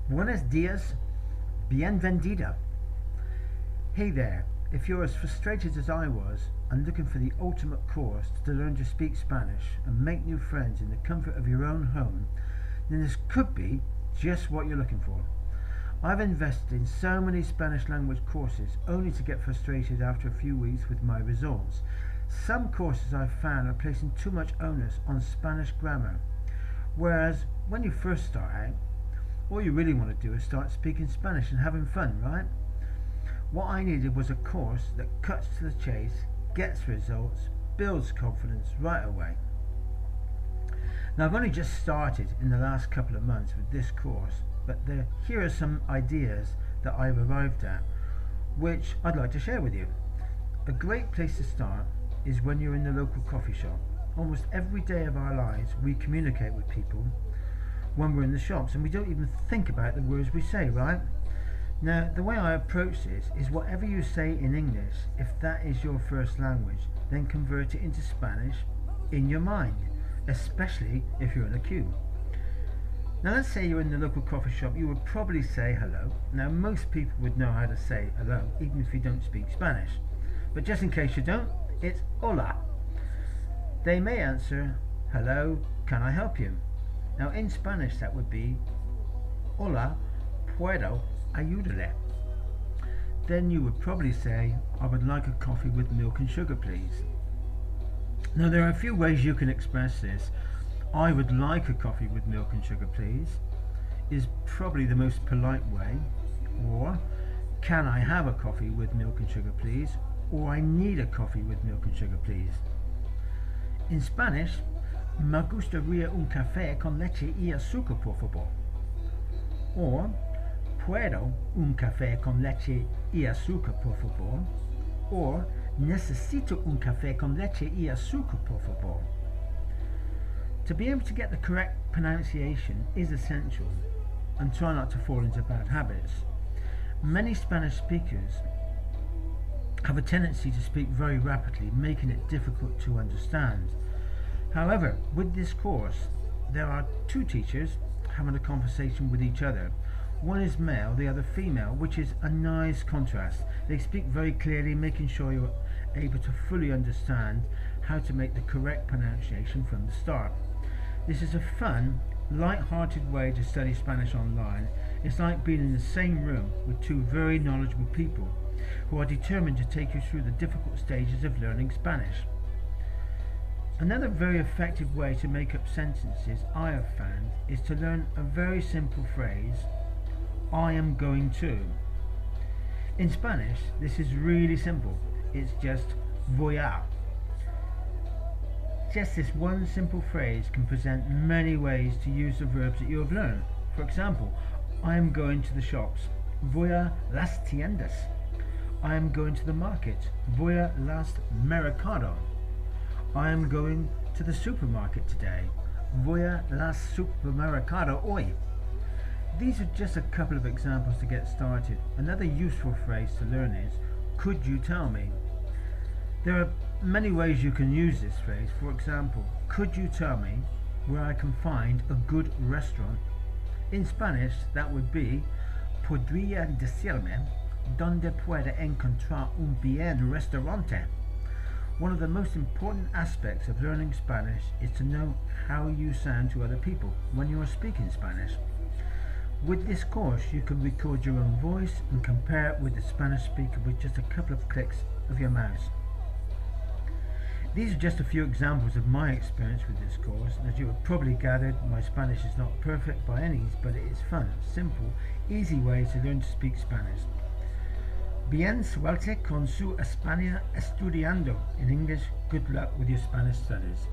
Buenos dias, bienvenida. Hey there, if you're as frustrated as I was and looking for the ultimate course to learn to speak Spanish and make new friends in the comfort of your own home, then this could be just what you're looking for. I've invested in so many Spanish language courses only to get frustrated after a few weeks with my results. Some courses I've found are placing too much onus on Spanish grammar, whereas when you first start out, all you really want to do is start speaking Spanish and having fun, right? What I needed was a course that cuts to the chase, gets results, builds confidence right away. Now I've only just started in the last couple of months with this course, but here are some ideas that I've arrived at, which I'd like to share with you. A great place to start is when you're in the local coffee shop. Almost every day of our lives we communicate with people when we're in the shops, and we don't even think about the words we say, right? Now, the way I approach this is whatever you say in English, if that is your first language, then convert it into Spanish in your mind, especially if you're in a queue. Now, let's say you're in the local coffee shop, you would probably say hello. Now, most people would know how to say hello, even if you don't speak Spanish. But just in case you don't, it's hola. They may answer, hello, can I help you? Now in Spanish that would be hola, puedo ayudarle. Then you would probably say, I would like a coffee with milk and sugar, please. Now there are a few ways you can express this. I would like a coffee with milk and sugar, please, is probably the most polite way. Or, can I have a coffee with milk and sugar, please? Or, I need a coffee with milk and sugar, please. In Spanish, me gustaría un café con leche y azúcar, por favor. Or, puedo un café con leche y azúcar, por favor. Or, necesito un café con leche y azúcar, por favor. To be able to get the correct pronunciation is essential, and try not to fall into bad habits. Many Spanish speakers have a tendency to speak very rapidly, making it difficult to understand. However, with this course, there are two teachers having a conversation with each other. One is male, the other female, which is a nice contrast. They speak very clearly, making sure you're able to fully understand how to make the correct pronunciation from the start. This is a fun, light-hearted way to study Spanish online. It's like being in the same room with two very knowledgeable people who are determined to take you through the difficult stages of learning Spanish. Another very effective way to make up sentences I have found is to learn a very simple phrase, I am going to. In Spanish, this is really simple. It's just voy a. Just this one simple phrase can present many ways to use the verbs that you have learned. For example, I am going to the shops. Voy a las tiendas. I am going to the market. Voy a las mercado. I am going to the supermarket today. Voy a la supermercado hoy. These are just a couple of examples to get started. Another useful phrase to learn is, could you tell me? There are many ways you can use this phrase. For example, could you tell me where I can find a good restaurant? In Spanish, that would be, podría decirme dónde puedo encontrar un buen restaurante? One of the most important aspects of learning Spanish is to know how you sound to other people when you are speaking Spanish. With this course, you can record your own voice and compare it with the Spanish speaker with just a couple of clicks of your mouse. These are just a few examples of my experience with this course. As you have probably gathered, my Spanish is not perfect by any means, but it is fun, simple, easy way to learn to speak Spanish. Bien suerte con su España estudiando. In English, good luck with your Spanish studies.